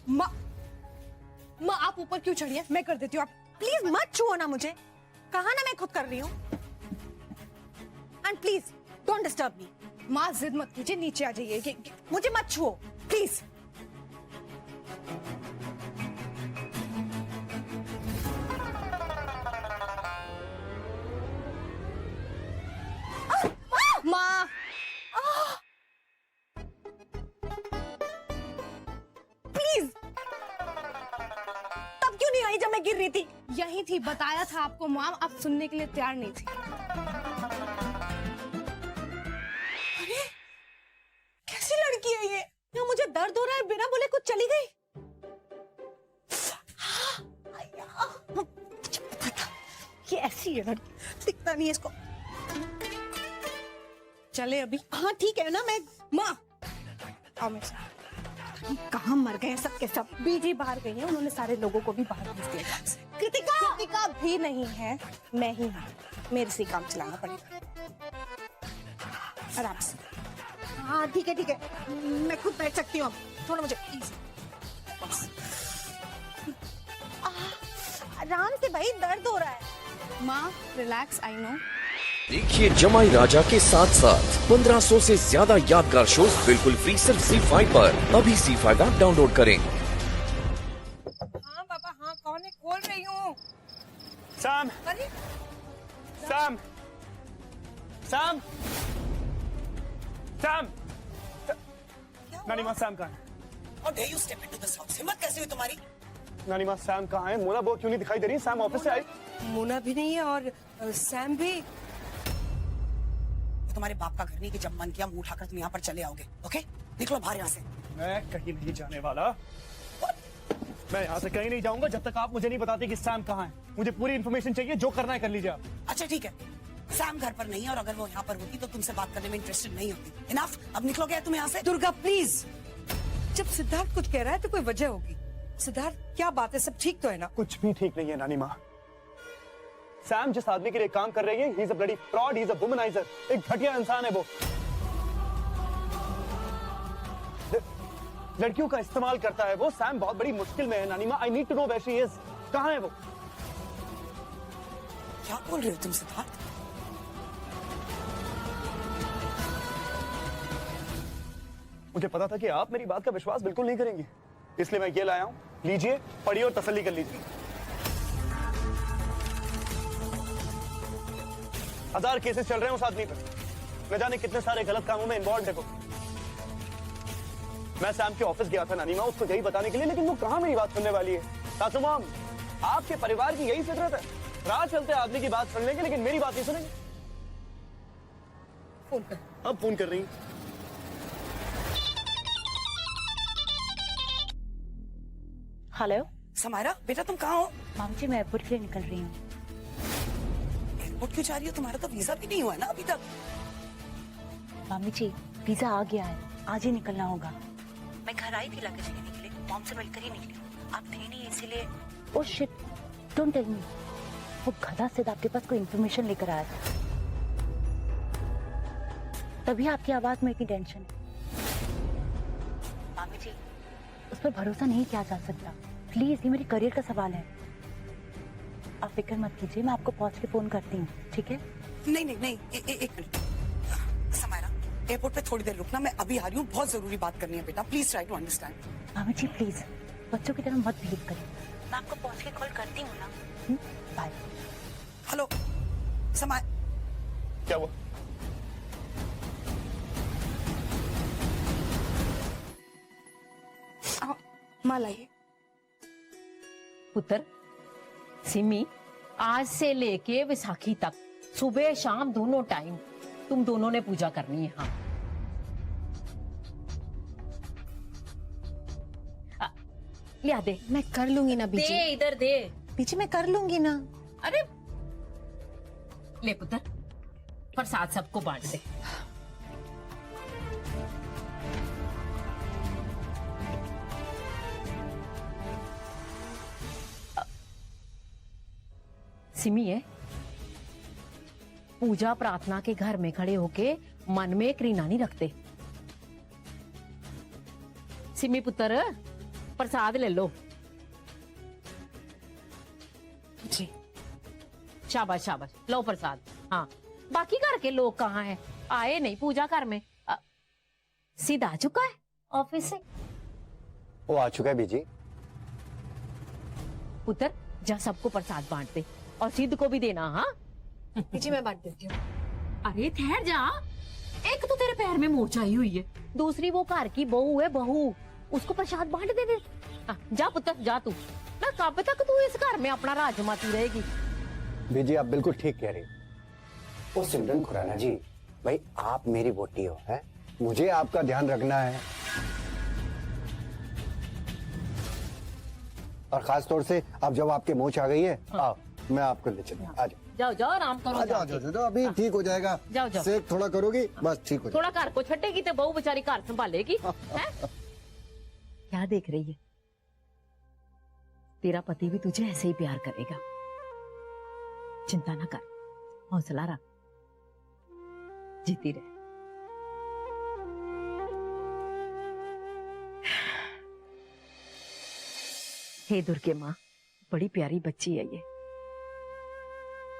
माँ माँ आप ऊपर क्यों चढ़िए, मैं कर देती हूँ। आप प्लीज मत छुओ ना मुझे, कहा ना मैं खुद कर रही हूँ। And please don't disturb me. माँ जिद मत कीजिए, नीचे आ जाइए। मुझे मत छुओ प्लीज। माँ प्लीज, तब क्यों नहीं आई जब मैं गिर रही थी? यही थी, बताया था आपको मैम, आप सुनने के लिए तैयार नहीं थी। अरे कैसी लड़की है ये? यहाँ मुझे दर्द हो रहा है, बिना बोले कुछ चली गई। मुझे पता था ये ऐसी है लड़की, दिखता नहीं है इसको। चले अभी? हाँ ठीक है ना। मैं माँ आओ मेरे साथ। कहाँ मर गए सब के सब? बीजी बाहर गई है, उन्होंने सारे लोगों को भी बाहर भेज दिया काम से। कृतिका कृतिका भी नहीं है, मैं ही हूँ, मेरे से काम चलाना पड़ेगा। आराम से। हाँ ठीक है, मैं खुद बैठ सकती हूँ अब। थोड़ा मुझे आराम से भाई, दर्द हो रहा है। माँ रिलैक्स, आई नो। देखिए जमाई राजा के साथ साथ 1500 से ज्यादा यादगार शोज बिल्कुल फ्री सिर्फ ZEE5 पर। अभी ZEE5 ऐप डाउनलोड करें। हाँ बाबा हाँ, कौन है? खोल रही हूँ। सैम, अरे सैम, सैम, सैम, नानी माँ सैम कहाँ है? How dare you step into this house? हिम्मत कैसे हुई तुम्हारी? नानी माँ सैम कहाँ है? मोना वो क्यों नहीं दिखाई दे रही? सैम ऑफिस से आई? मोना भी नहीं है और सैम भी। तुम्हारे बाप का घर नहीं कि जब मन किया मुंह उठाकर तुम यहाँ पर चले आओगे। ओके, निकलो बाहर यहाँ से। मैं कहीं नहीं जाने वाला। मैं यहाँ से कहीं नहीं जाऊंगा जब तक आप मुझे नहीं बताते कि सैम कहाँ है। मुझे पूरी इन्फॉर्मेशन चाहिए, जो करना है कर लीजिए आप। अच्छा ठीक है, सैम घर पर नहीं है और अगर वो यहाँ पर होती तो तुमसे बात करने में इंटरेस्टेड नहीं होती। इनफ, अब निकलोगे तुम यहाँ से? दुर्गा प्लीज, जब सिद्धार्थ कुछ कह रहा है तो कोई वजह होगी। सिद्धार्थ क्या बात है, सब ठीक तो है ना? कुछ भी ठीक नहीं है नानी माँ। सैम जिस आदमी के लिए काम कर रही है, he is a bloody fraud, he is a womaniser. एक घटिया इंसान है वो। लड़कियों का इस्तेमाल करता है वो। सैम बहुत बड़ी मुश्किल में है नानी माँ। I need to know where she is. कहाँ है वो? क्या बोल रहे हो तुम सिद्धार्थ? मुझे पता था कि आप मेरी बात का विश्वास बिल्कुल नहीं करेंगी, इसलिए मैं ये लाया हूं। लीजिए, पढ़िए और तसल्ली कर लीजिए। 1000 केसेस चल रहे हैं उस आदमी पर। न जाने कितने सारे गलत कामों में इन्वॉल्व है वो। मैं सैम के ऑफिस गया था नानी माँ उसको यही बताने के लिए, लेकिन वो कहाँ मेरी बात सुनने वाली है। सासू माम, आपके परिवार की यही फितरत है, राह चलते आदमी की बात सुन लेंगे लेकिन मेरी बात नहीं सुनेंगे। फोन कर। अब फोन कर रही हूँ। हेलो समायरा बेटा, तुम कहाँ हो? माम जी, मैं एयरपोर्ट के लिए निकल रही हूँ। एयरपोर्ट क्यों जा रही हो? तुम्हारा तो वीजा भी नहीं हुआ ना अभी तक। मामी जी, वीजा आ गया है, आज ही निकलना होगा। मैं घर आई थी लगेज लेने के लिए, मॉम से मिलकर ही निकली। आप थे नहीं इसीलिए। Oh shit, don't tell me. वो गधा सिद्ध आपके पास कोई इन्फॉर्मेशन लेकर आया था, तभी आपकी आवाज में इतनी टेंशन है। मामी जी, उस पर भरोसा नहीं किया जा सकता। प्लीज, ये मेरे करियर का सवाल है। आप फिक्र मत कीजिए, मैं आपको पहुंच के फोन करती हूँ, ठीक है? नहीं, एक मिनट। समायरा, एयरपोर्ट पे थोड़ी देर रुकना, मैं अभी आ रही हूँ। बहुत जरूरी बात करनी है बेटा, प्लीज ट्राई टू अंडरस्टैंड। मामी जी प्लीज, बच्चों की तरह मत बिहेव करिए। मैं आपको पहुंच के कॉल करती हूँ ना। बाय। हेलो समाय, क्या हुआ? माँ लाइए। पुत्र सिमी, आज से लेके विसाखी तक सुबह शाम दोनों टाइम तुम दोनों ने पूजा करनी है। हाँ, लिया दे। मैं कर लूंगी ना बीजी। दे इधर दे। बीजी मैं कर लूंगी ना। अरे ले पुत्र, प्रसाद सबको बांट दे। सिमी है, पूजा प्रार्थना के घर में खड़े होके मन में एक रीना नहीं रखते। सिमी पुत्र, प्रसाद ले लो। जी शाबाश शाबाश, लो प्रसाद। हाँ, बाकी घर के लोग कहाँ हैं? आए नहीं पूजा घर में। सिद्ध आ चुका है ऑफिस से? वो आ चुका है बीजी। पुत्र जा सबको प्रसाद बांट दे और सिद्ध को भी देना। हाँ जी मैं बांट देती हूँ। अरे ठहर जा, एक तो तेरे पैर में मोच आई हुई है, दूसरी वो घर की बहू है, बहू, उसको प्रसाद बांट दे। हाँ, जा पुत्र जा तू, ना कब तक तू इस घर में अपना राज जमाती रहेगी? बीजी आप बिल्कुल ठीक कह रही। ओ सिमरन खुराना जी, भाई आप मेरी वोटी हो, है? मुझे आपका ध्यान रखना है, और खास तौर से अब जब आपके मोच आ गई है, आओ मैं आपको ले चलूं। आ जाओ जाओ जाओ, आराम करो। आ जाओ, जाओ, अभी ठीक हो जाएगा। जाओ जाओ, सेक थोड़ा करोगी बस ठीक हो थोड़ा घर को छटेगी तो बहू बेचारी घर संभालेगी। हैं? क्या देख रही है? तेरा पति भी तुझे ऐसे ही प्यार करेगा, चिंता ना कर, हौसला रख, जीती रहे। हे दुर्गे माँ, बड़ी प्यारी बच्ची है ये,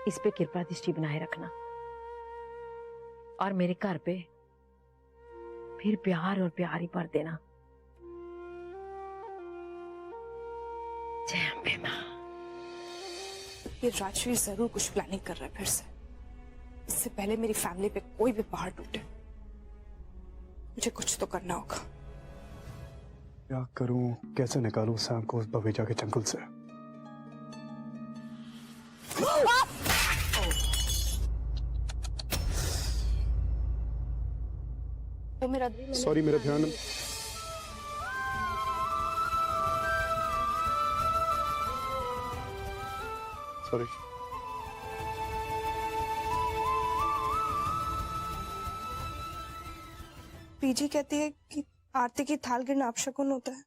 इस पे कृपा दृष्टि बनाए रखना और मेरे घर पे फिर प्यार और प्यार ही भर देना। जय अम्बे माँ। ये राजवीर जरूर कुछ प्लानिंग कर रहा है फिर से। इससे पहले मेरी फैमिली पे कोई भी पहाड़ टूटे, मुझे कुछ तो करना होगा। क्या करूं, कैसे निकालूं सैम को उस बवेजा के चंगुल से? वो मेरा दिल, सॉरी, मेरा ध्यान। सॉरी। पीजी कहती है कि आरती की थाल गिरना अपशकुन होता है।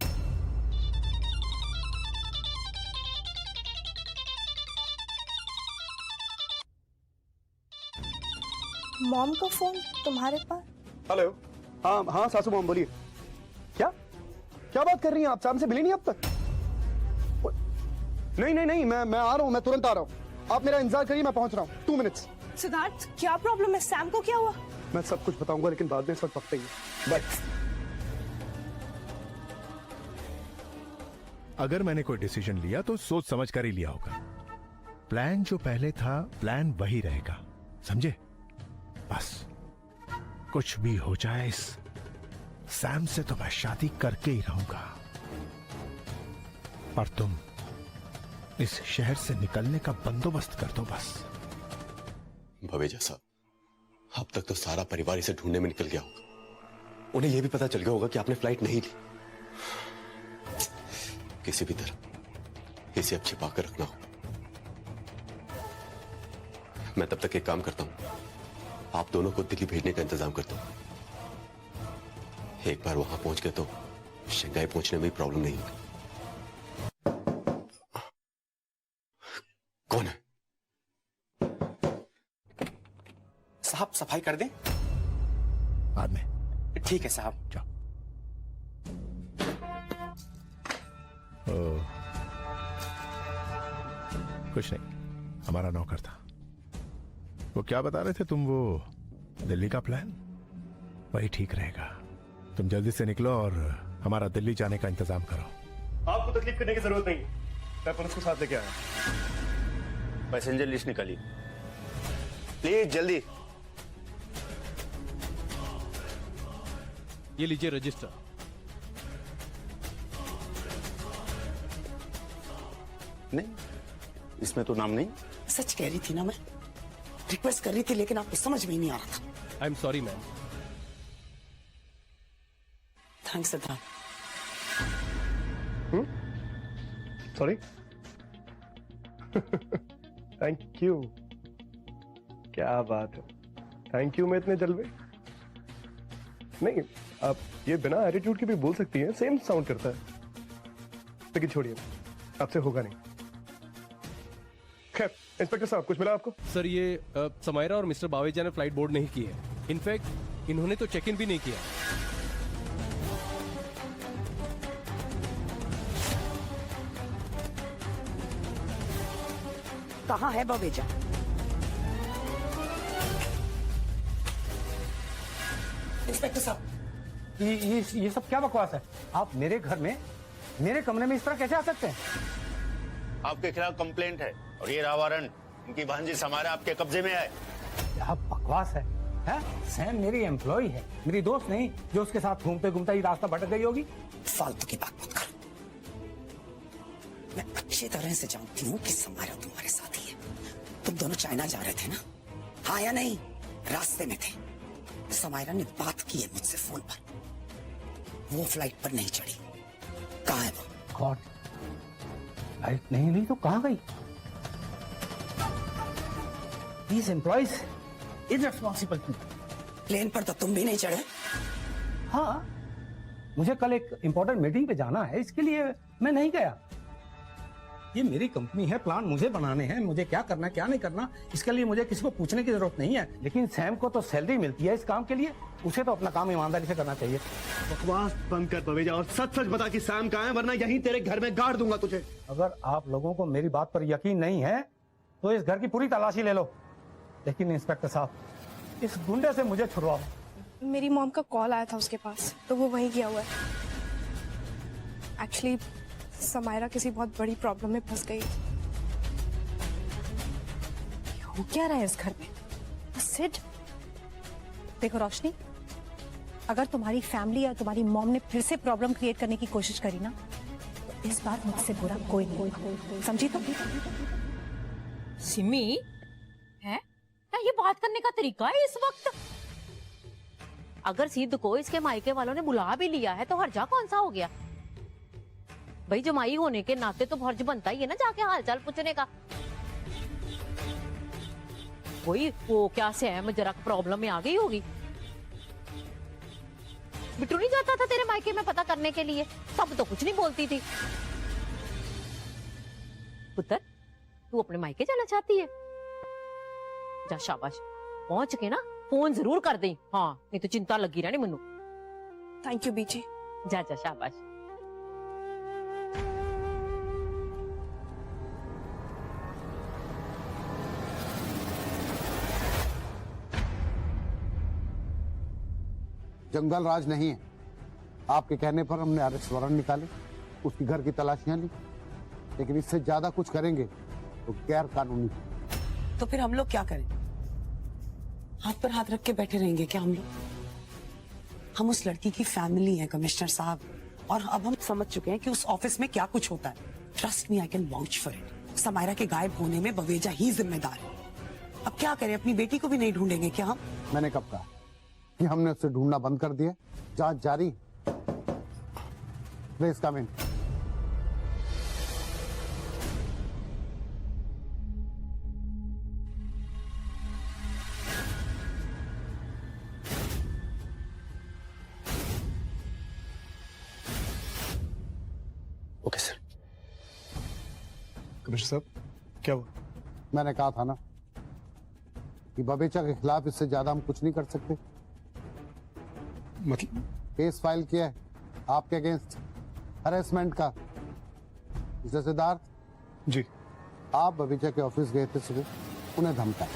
मॉम का फोन तुम्हारे पास? हेलो। हाँ हाँ सासू मॉम बोलिए। क्या क्या बात कर रही हैं आप? शाम से मिली नहीं अब तक? नहीं नहीं नहीं, मैं आ रहा हूँ, मैं तुरंत आ रहा हूँ। आप मेरा इंतजार करिए, मैं पहुंच रहा हूँ। 2 मिनट्स। सिद्धार्थ क्या प्रॉब्लम है? सैम को क्या हुआ? मैं सब कुछ बताऊंगा, लेकिन बाद में, इस वक्त वक्त ही है। बस अगर मैंने कोई डिसीजन लिया तो सोच समझ कर ही लिया होगा। प्लान जो पहले था, प्लान वही रहेगा, समझे? बस कुछ भी हो जाए, इस सैम से तो मैं शादी करके ही रहूंगा। और तुम इस शहर से निकलने का बंदोबस्त कर दो बस। भवेजा साहब, अब तक तो सारा परिवार इसे ढूंढने में निकल गया होगा। उन्हें यह भी पता चल गया होगा कि आपने फ्लाइट नहीं ली। किसी भी तरह इसे अब छिपा कर रखना होगा। मैं तब तक एक काम करता हूं, आप दोनों को दिल्ली भेजने का इंतजाम करता हूं। एक बार वहां पहुंच गए तो शंघाई पहुंचने में प्रॉब्लम नहीं होगी। कौन है? साहब सफाई कर दें? बाद में। ठीक है साहब। जाओ। कुछ नहीं, हमारा नौकर था। वो क्या बता रहे थे तुम? वो दिल्ली का प्लान? वही ठीक रहेगा। तुम जल्दी से निकलो और हमारा दिल्ली जाने का इंतजाम करो। आपको तकलीफ करने की जरूरत नहीं, मैं पुलिस को साथ लेके आया। पैसेंजर लिस्ट निकालिए प्लीज, जल्दी। ये लीजिए रजिस्टर। नहीं, इसमें तो नाम नहीं। सच कह रही थी ना, मैं रिक्वेस्ट कर रही थी, लेकिन आपको समझ में ही नहीं आ रहा था। I am sorry ma'am. Thanks Siddharth. Sorry. Thank you. क्या बात है, थैंक यू में इतने जलवे? नहीं, आप ये बिना एटीट्यूड के भी बोल सकती हैं, सेम साउंड करता है। लेकिन छोड़िए, आपसे होगा नहीं। खैर, इंस्पेक्टर साहब कुछ मिला आपको? सर ये समायरा और मिस्टर बावेजा ने फ्लाइट बोर्ड नहीं की है। इनफैक्ट इन्होंने तो चेक इन भी नहीं किया। कहाँ है बवेजा? इंस्पेक्टर साहब, ये सब क्या बकवास है? आप मेरे घर में, मेरे कमरे में इस तरह कैसे आ सकते हैं? आपके खिलाफ कंप्लेंट है और ये रहा वारंट। इनकी भांजी समारा आपके कब्जे में है। क्या बकवास है? सैम मेरी एम्प्लॉय है, मेरी दोस्त नहीं जो उसके साथ घूमते घूमते ही रास्ता भटक गई होगी। फालतू की बात मत करो। मैं अच्छी तरह से जानती हूँ कि समारा तुम्हारे साथ ही है। तुम दोनों चाइना जा रहे थे ना? हाँ या नहीं? रास्ते में थे। समारा ने बात की है मुझसे फोन पर। वो फ्लाइट पर नहीं चढ़ी। कहाँ है वो? गॉड, फ्लाइट नहीं ली तो कहाँ गई? These employees irresponsible people. Plane पर तो तुम भी नहीं चढ़े? हाँ, मुझे कल एक इंपॉर्टेंट मीटिंग पे जाना है, इसके लिए मैं नहीं गया। ये मेरी कंपनी है, प्लान मुझे बनाने हैं, मुझे क्या करना क्या नहीं करना इसके लिए मुझे किसी को पूछने की जरूरत नहीं है। लेकिन सैम को तो सैलरी मिलती है इस काम के लिए, उसे तो अपना काम ईमानदारी से करना चाहिए। बकवास बंद कर बवेजा और सच सच बता कि सैम कहाँ है, वरना यहीं तेरे घर में गाड़ दूंगा तुझे। अगर आप लोगों को मेरी बात पर यकीन नहीं है तो इस घर की पूरी तलाशी ले लो, लेकिन इंस्पेक्टर साहब इस गुंडे से मुझे छुड़वाओ। मेरी मॉम का कॉल आया था उसके पास, तो वो वहीं गया हुआ है। एक्चुअली समायरा किसी बहुत बड़ी प्रॉब्लम में फंस गई। हो क्या रहा है इस घर में? सिड, देखो रोशनी, अगर तुम्हारी फैमिली या तुम्हारी मॉम ने फिर से प्रॉब्लम क्रिएट करने की कोशिश करी ना, तो इस बार मुझसे बुरा कोई नहीं, समझी? तो सिमी है क्या ये बात करने का तरीका है इस वक्त? अगर सिद्ध को इसके मायके वालों ने बुला भी लिया है तो हर्जा कौन सा हो गया? भाई जमाई होने के नाते तो फर्ज बनता ही है ना जाके हालचाल पूछने का। वही वो क्या सैम जरा प्रॉब्लम में आ गई होगी। बिट्टू नहीं जाता था तेरे मायके में पता करने के लिए? तब तो कुछ नहीं बोलती थी। पुत्र, तू अपने मायके जाना चाहती है? जा शाबाश, पहुंच के ना फोन जरूर कर दे। हाँ, नहीं तो चिंता लगी रहनी मनु। थैंक यू बीजी। जा जा शाबाश। जंगल राज नहीं है। आपके कहने पर हमने अरेस्ट वारंट निकाले, उसकी घर की तलाशियां ली, लेकिन इससे ज्यादा कुछ करेंगे तो गैर कानूनी। तो फिर हम लोग क्या करें? हाथ पर हाथ रख के बैठे रहेंगे क्या हम लोग? हम उस लड़की की फैमिली है कमिश्नर साहब, और अब हम समझ चुके हैं कि उस ऑफिस में क्या कुछ होता है। Trust me, I can vouch for it. Samaira के गायब होने में बवेजा ही जिम्मेदार है। अब क्या करें, अपनी बेटी को भी नहीं ढूंढेंगे क्या हम? मैंने कब कहा कि हमने उसे ढूंढना बंद कर दिया? जांच जारी। Please come in. Okay sir. Commissioner साहब, क्या हुआ? मैंने कहा था ना कि बवेचा के खिलाफ इससे ज्यादा हम कुछ नहीं कर सकते। मतलब? केस फाइल किया है आपके अगेंस्ट, हरेसमेंट का। मिस्टर सिद्धार्थ जी, आप बवेचा के ऑफिस गए थे सुबह, उन्हें धमकाया।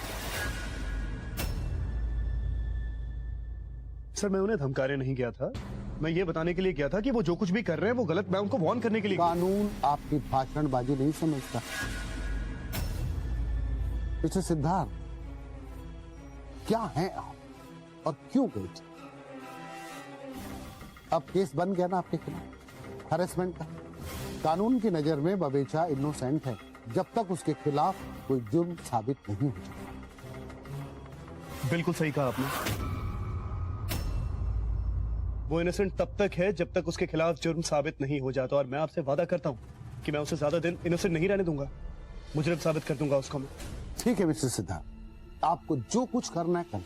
सर मैं उन्हें धमकाने नहीं गया था, मैं ये बताने के लिए गया था कि वो जो कुछ भी कर रहे हैं वो गलत। मैं उनको वार्न करने के लिए। कानून आपकी भाषणबाजी नहीं समझता। मिस्टर सिद्धार्थ, क्या हैं आप और क्यों गए थे? अब केस बन गया ना आपके खिलाफ, हरेसमेंट का। कानून की नजर में बवेचा इनोसेंट है जब तक उसके खिलाफ कोई जुर्म साबित नहीं हो जाता। बिल्कुल सही कहा आपने। वो इनोसेंट तब तक है जब तक उसके खिलाफ जुर्म साबित नहीं हो जाता, और मैं आपसे वादा करता हूं कि मैं उसे ज्यादा दिन इनोसेंट नहीं रहने दूंगा। मुजरिम साबित कर दूंगा उसको मैं। ठीक है मिस्टर सिद्धार्थ, आपको जो कुछ करना है करना,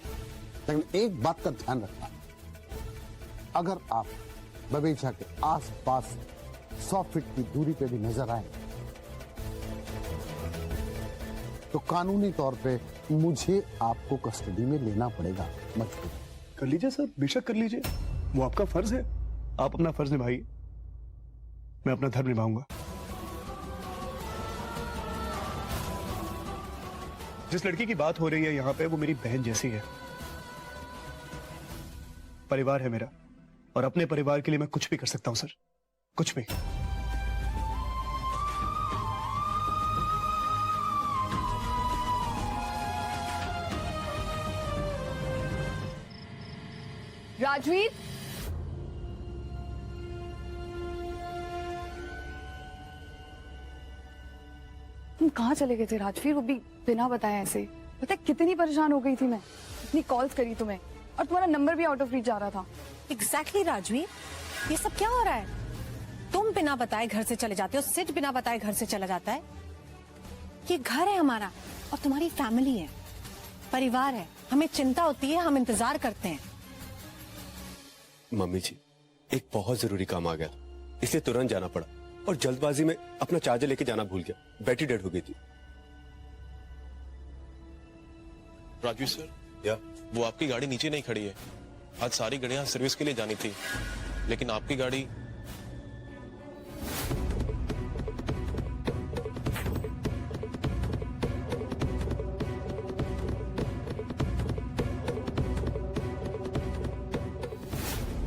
लेकिन एक बात का ध्यान रखना, अगर आप बवेचा के आसपास 100 फीट की दूरी पे भी नजर आए तो कानूनी तौर पे मुझे आपको कस्टडी में लेना पड़ेगा। मजबूर। कर लीजिए सर, बेशक कर लीजिए, वो आपका फर्ज है। आप अपना फर्ज निभाइए, मैं अपना धर्म निभाऊंगा। जिस लड़की की बात हो रही है यहाँ पे वो मेरी बहन जैसी है। परिवार है मेरा और अपने परिवार के लिए मैं कुछ भी कर सकता हूं सर, कुछ भी। राजवीर, तुम कहाँ चले गए थे राजवीर? वो भी बिना बताए ऐसे। पता है कितनी परेशान हो गई थी मैं, इतनी कॉल्स करी तुम्हें और तुम्हारा नंबर भी आउट ऑफ रीच जा रहा था। एग्जैक्टली राजवीर, ये सब क्या हो रहा है? तुम बिना बताए घर से चले जाते हो, सिड बिना बताए घर से चला जाता है। ये घर है हमारा और तुम्हारी फैमिली है, परिवार है। हमें चिंता होती है, हम इंतजार करते हैं। मम्मी जी, एक बहुत जरूरी काम आ गया इसलिए तुरंत जाना पड़ा और जल्दबाजी में अपना चार्जर लेके जाना भूल गया, बैटरी डेड हो गई थी। राजवीर सर, या वो आपकी गाड़ी नीचे नहीं खड़ी है। आज सारी गाड़ियां सर्विस के लिए जानी थी, लेकिन आपकी गाड़ी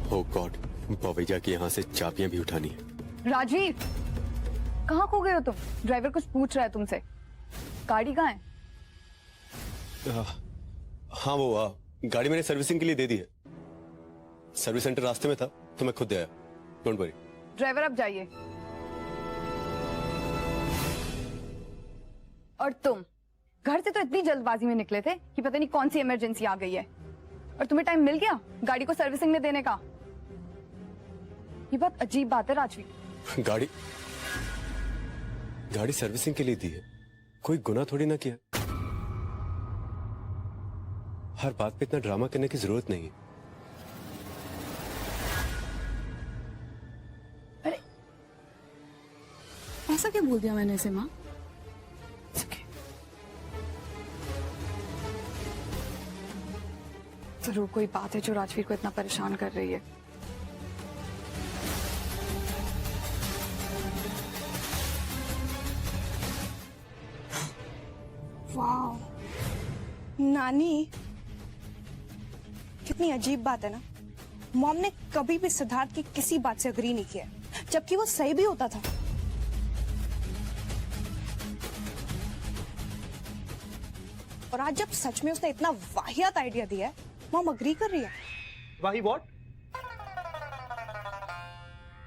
ओ गॉड, बवेजा की यहाँ से चाबियां भी उठानी है। राजवीर, कहाँ खो गए हो तुम? ड्राइवर कुछ पूछ रहा है तुमसे। गाड़ी कहाँ है? हाँ वो गाड़ी मैंने सर्विसिंग के लिए दे दी है। सर्विस सेंटर रास्ते में था तो मैं खुद आया। Don't worry. ड्राइवर अब जाइए। और तुम घर से तो इतनी जल्दबाजी में निकले थे कि पता नहीं कौन सी इमरजेंसी आ गई है और तुम्हें टाइम मिल गया गाड़ी को सर्विसिंग में देने का। ये बहुत अजीब बात है राजवीर। गाड़ी सर्विसिंग के लिए दी है, कोई गुनाह थोड़ी ना किया। हर बात पे इतना ड्रामा करने की जरूरत नहीं है। अरे ऐसा क्या बोल दिया मैंने इसे माँ? जरूर कोई बात है जो राजवीर को इतना परेशान कर रही है। वाह नानी, कितनी अजीब बात है ना। मॉम ने कभी भी सिद्धार्थ की किसी बात से अग्री नहीं किया, जबकि वो सही भी होता था। और आज जब सच में उसने इतना वाहियात आइडिया दिया है, मॉम अग्री कर रही है। वाही व्हाट?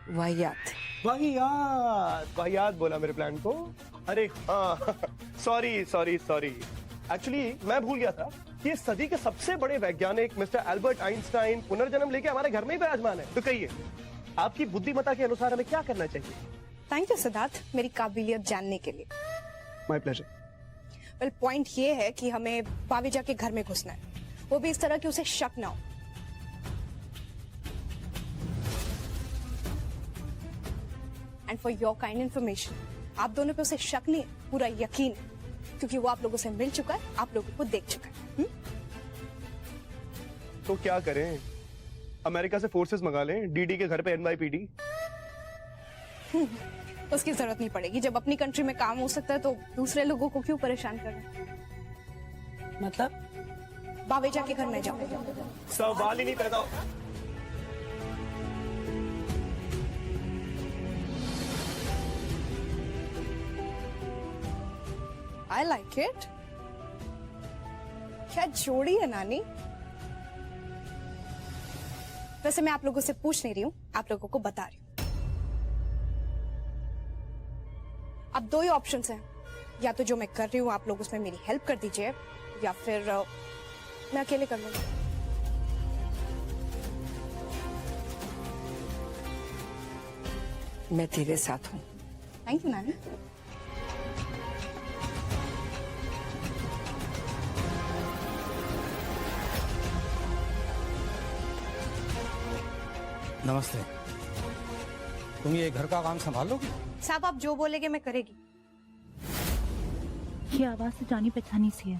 वाहियात। वाहियात बोला मेरे प्लान को। अरे हाँ, सॉरी सॉरी सॉरी। एक्चुअली मैं भूल गया था कि इस सदी के सबसे बड़े वैज्ञानिक मिस्टर एल्बर्ट आइंस्टाइन पुनर्जन्म लेके हमारे घर में ही विराजमान है। तो कहिए, आपकी बुद्धिमत्ता के अनुसार हमें क्या करना चाहिए? थैंक यू सिद्धार्थ, मेरी काबिलियत जानने के लिए। My pleasure. वेल, पॉइंट ये है कि हमें बाविजा के घर में घुसना है, वो भी इस तरह कि उसे शक ना हो। And for your kind information, आप दोनों पे उसे शक नहीं है, पूरा यकीन है, क्योंकि वो आप लोगों से मिल चुका है, आप लोगों को देख चुका है। तो क्या करें? अमेरिका से फोर्सेस मंगा लें, डीडी के घर पे NYPD। उसकी जरूरत नहीं पड़ेगी। जब अपनी कंट्री में काम हो सकता है तो दूसरे लोगों को क्यों परेशान करना? मतलब बावेजा के घर में जाओ। सवाल ही नहीं पैदा। I like it. क्या जोड़ी है नानी। वैसे मैं आप लोगों से पूछ नहीं रही हूँ, आप लोगों को बता रही हूँ। अब दो ही ऑप्शंस हैं, या तो जो मैं कर रही हूँ आप लोग उसमें मेरी हेल्प कर दीजिए, या फिर मैं अकेले कर लूंगी। मैं तेरे साथ हूँ। थैंक यू नानी। नमस्ते। तुम ये घर का काम संभालोगी? साहब आप जो बोलेंगे मैं करेगी। ये आवाज तो जानी पहचानी सी है।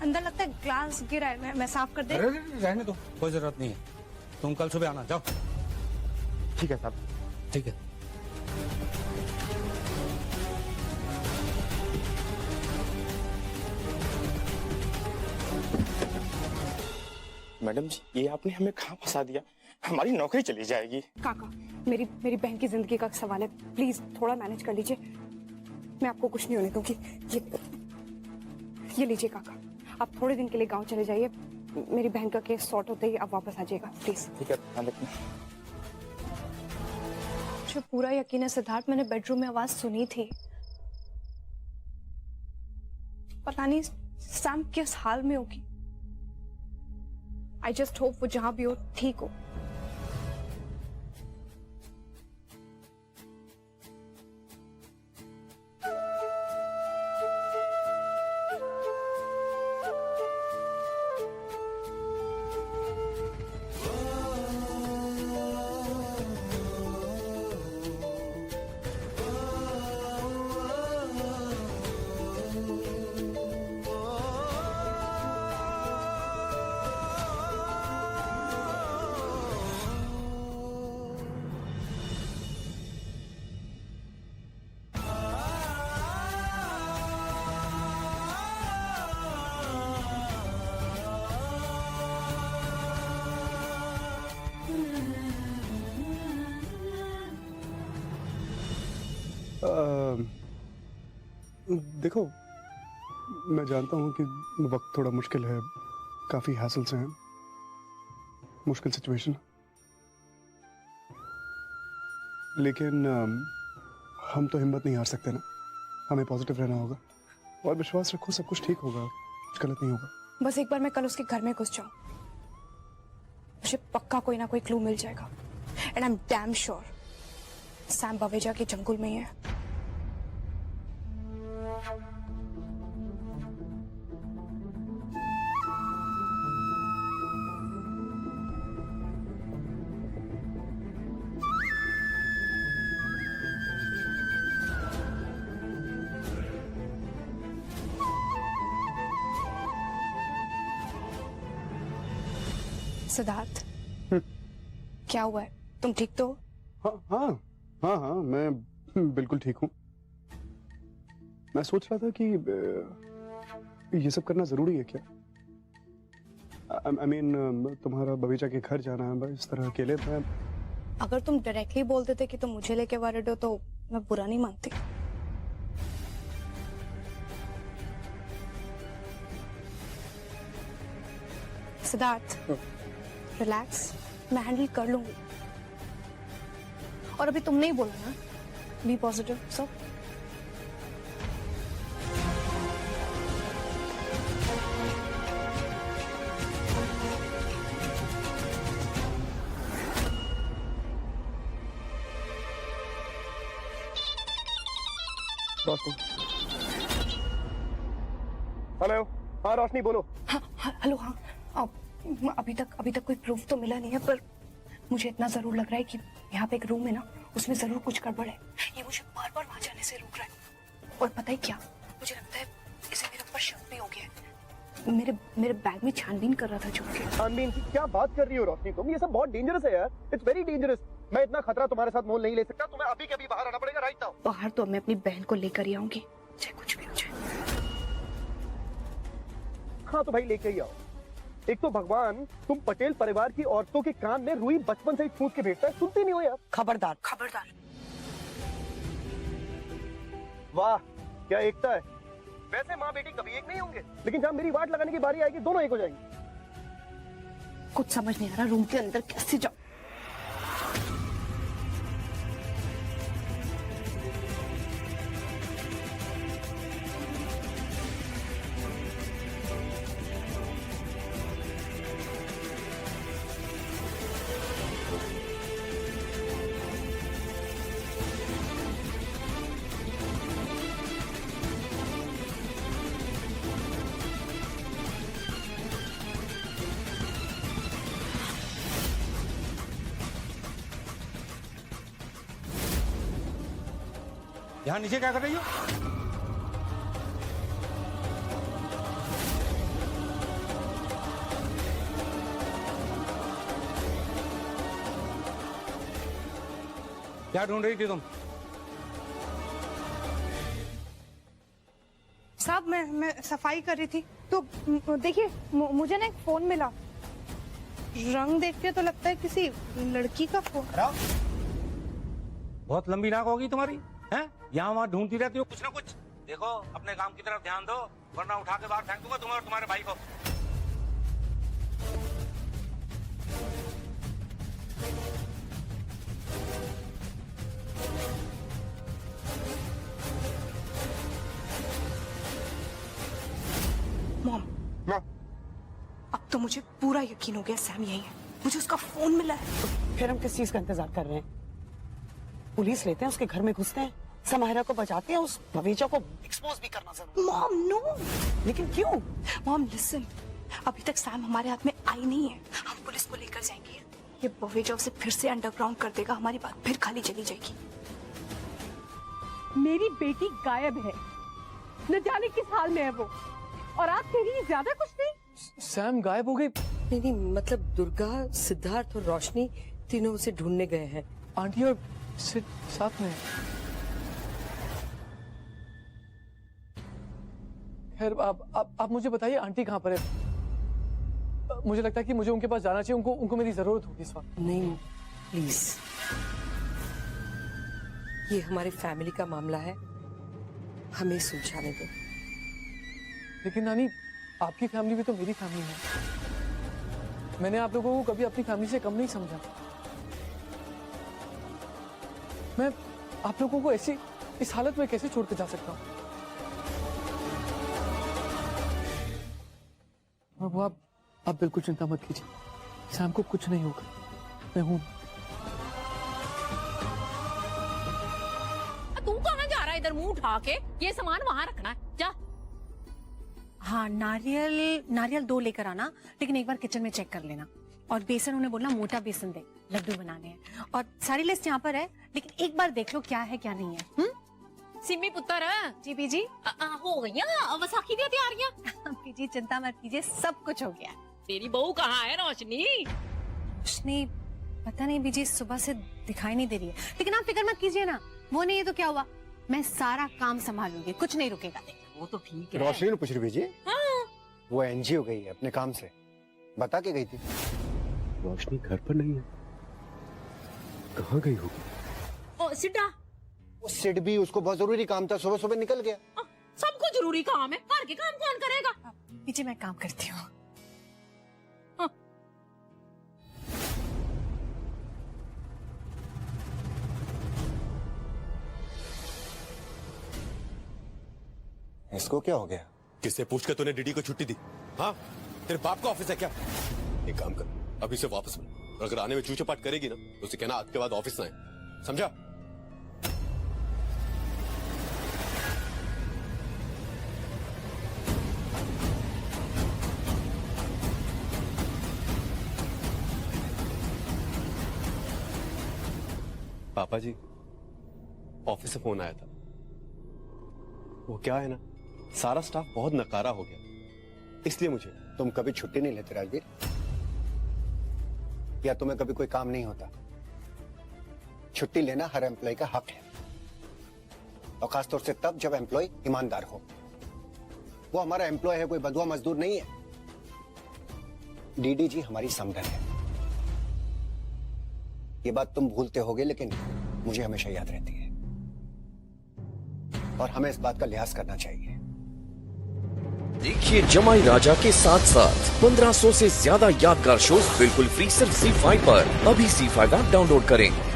अंदर लगता है ग्लास गिरा है, मैं साफ कर दे। अरे रहने दो, कोई जरूरत नहीं है, तुम कल सुबह आना, जाओ। ठीक है साहब। ठीक है। मैडम जी, ये आपने हमें कहाँ फंसा दिया? हमारी नौकरी चली जाएगी। काका, मेरी बहन की जिंदगी का सवाल है, प्लीज थोड़ा मैनेज कर लीजिए। मैं आपको कुछ नहीं होने दूंगी। ये लीजिए काका, आप थोड़े दिन के लिए गांव चले जाइए, मेरी बहन का केस सॉर्ट होते ही आप वापस आ जाइएगा प्लीज। ठीक है, ध्यान रखना। मुझे पूरा यकीन है सिद्धार्थ, मैंने बेडरूम में आवाज सुनी थी। पता नहीं सैम किस हाल में होगी। आई जस्ट होप वो जहां भी हो ठीक हो। देखो, मैं जानता हूँ कि वक्त थोड़ा मुश्किल है, काफी हासिल से हैं, मुश्किल सिचुएशन, लेकिन हम तो हिम्मत नहीं हार सकते ना। हमें पॉजिटिव रहना होगा और विश्वास रखो, सब कुछ ठीक होगा, कुछ गलत नहीं होगा। बस एक बार मैं कल उसके घर में घुस जाऊं, मुझे पक्का कोई ना कोई क्लू मिल जाएगा। And I am damn sure Sam Baweja के जंगल में ही है। सिद्धार्थ, क्या हुआ है? तुम ठीक तो? हाँ, मैं बिल्कुल ठीक हूँ। मैं सोच रहा था कि ये सब करना जरूरी है क्या? I mean, तुम्हारा बवेजा के घर जाना है इस तरह अकेले। मैं अगर तुम डायरेक्टली बोल देते कि तुम मुझे लेके वरिड हो तो मैं बुरा नहीं मानती। सिद्धार्थ, रिलैक्स, मैं हैंडल कर लूंगी। और अभी तुमने ही बोला ना, बी पॉजिटिव। सो रोशनी, हेलो। हाँ रोशनी, बोलो। हेलो। हाँ, अभी तक कोई प्रूफ तो मिला नहीं है, पर मुझे इतना जरूर लग रहा है कि यहाँ पे एक रूम है ना, उसमें जरूर कुछ गड़बड़ है। ये मुझे बार बार वहां जाने से रोक रहा है। और पता है क्या, मुझे लगता है इसे मेरे ऊपर शक भी हो गया है। मेरे बैग में छानबीन कर रहा था छुप के। छानबीन की क्या बात कर रही हो रोशनी तुम? ये सब बहुत डेंजरस है यार, इट्स वेरी डेंजरस। मैं इतना खतरा तुम्हारे साथ मोल नहीं ले सकता, तुम्हें अभी के अभी बाहर आना पड़ेगा राइट नाउ। बाहर तो मैं अपनी बहन को लेकर ही आऊंगी, चाहे कुछ भी हो जाए। हाँ तो भाई लेके ही आओ। एक तो भगवान तुम पटेल परिवार की औरतों के कान में रुई बचपन से ही ठूस के भेजता है, सुनती नहीं हो यार। खबरदार। वाह क्या एकता है। वैसे माँ बेटी कभी एक नहीं होंगे, लेकिन जब मेरी वाट लगाने की बारी आएगी दोनों एक हो जाएंगे। कुछ समझ नहीं आ रहा, रूम के अंदर कैसे जाऊं। यहाँ नीचे क्या कर रही हो? क्या ढूंढ रही थी तुम? साहब मैं सफाई कर रही थी तो देखिए मुझे ना एक फोन मिला। रंग देख के तो लगता है किसी लड़की का फोन। बहुत लंबी नाक होगी तुम्हारी, हैं? यहाँ वहाँ ढूंढती रहती हो कुछ ना कुछ। देखो अपने काम की तरफ ध्यान दो, वरना उठा के बाहर फेंक दूंगा तुम्हें और तुम्हारे भाई को। मॉम, अब तो मुझे पूरा यकीन हो गया सैम यही है। मुझे उसका फोन मिला है। फिर हम किस चीज का इंतजार कर रहे हैं? पुलिस लेते हैं, उसके घर में घुसते हैं, समाहिरा को बचाते हैं, उस भवेजा को एक्सपोज भी करना जरूरी। Mom no. लेकिन क्यों? मॉम लिसन, अभी तक सैम हमारे हाथ में आई नहीं है। हम पुलिस को लेकर जाएंगे, ये भवेजा उसे फिर से अंडरग्राउंड कर देगा, हमारी बात फिर खाली चली जाएगी। मेरी बेटी गायब है, न जाने किस हाल में है वो, और आप कह रही हैं ज्यादा कुछ नहीं? सैम गायब हो गई? नहीं, मतलब दुर्गा, सिद्धार्थ और रोशनी तीनों उसे ढूंढने गए हैं। आंटी और सिड साथ में। खैर आप मुझे बताइए आंटी कहाँ पर है? मुझे लगता है कि मुझे उनके पास जाना चाहिए, उनको मेरी जरूरत होगी इस वक्त। नहीं प्लीज, ये हमारी फैमिली का मामला है, हमें सुलझाने दो। लेकिन नानी, आपकी फैमिली भी तो मेरी फैमिली है। मैंने आप लोगों को कभी अपनी फैमिली से कम नहीं समझा। मैं आप लोगों को ऐसी इस हालत में कैसे छोड़ के जा सकता हूँ? वो आप बिल्कुल चिंता मत कीजिए, सैम को कुछ नहीं होगा, मैं हूं। तू कहाँ जा रहा है इधर मुंह उठा के? ये सामान वहां रखना है, जा। हाँ, नारियल 2 लेकर आना, लेकिन एक बार किचन में चेक कर लेना। और बेसन उन्हें बोलना मोटा बेसन दे, लड्डू बनाने हैं। और सारी लिस्ट यहाँ पर है, लेकिन एक बार देख लो क्या है क्या नहीं है। सिमी पुत्र जी बीजी हो गई वसाखी दी तैयारियां। बीजी चिंता मत कीजिए, सब कुछ हो गया। तेरी बहू कहाँ है रोशनी? रोशनी पता नहीं बीजी, सुबह से दिखाई नहीं दे रही है। लेकिन आप फिक्र मत कीजिए ना, वो नहीं है तो क्या हुआ, मैं सारा काम संभालूंगी, कुछ नहीं रुकेगा। वो तो ठीक है। रोशनी ने पूछ रही भेजी? हाँ। वो एनजी हो गई है अपने काम से, बता के गई थी। रोशनी घर पर नहीं है, कहाँ गई होगी? ओ सिड्डा, वो सिड भी, उसको बहुत जरूरी काम था, सुबह सुबह निकल गया। सबको जरूरी काम है, घर के काम कौन करेगा? बीजी मैं काम करती हूँ। इसको क्या हो गया? किससे पूछ के तूने डीडी को छुट्टी दी? हाँ, तेरे बाप का ऑफिस है क्या? एक काम कर, अभी से वापस मिल, और अगर आने में चूचे पाट करेगी ना तो उसे कहना आज के बाद ऑफिस ना आए, समझा? पापा जी, ऑफिस से फोन आया था। वो क्या है ना, सारा स्टाफ बहुत नकारा हो गया, इसलिए मुझे। तुम कभी छुट्टी नहीं लेते राजवीर? या तुम्हें कभी कोई काम नहीं होता? छुट्टी लेना हर एम्प्लॉय का हक है, और खासतौर से तब जब एम्प्लॉय ईमानदार हो। वो हमारा एम्प्लॉय है, कोई बंधुआ मजदूर नहीं है। डीडी जी हमारी समधन है, ये बात तुम भूलते होगे, लेकिन मुझे हमेशा याद रहती है, और हमें इस बात का लिहाज करना चाहिए। देखिए जमाई राजा के साथ साथ 1500 से ज्यादा यादगार शोज बिल्कुल फ्री सिर्फ ZEE5 पर। अभी ZEE5 ऐप डाउनलोड करें।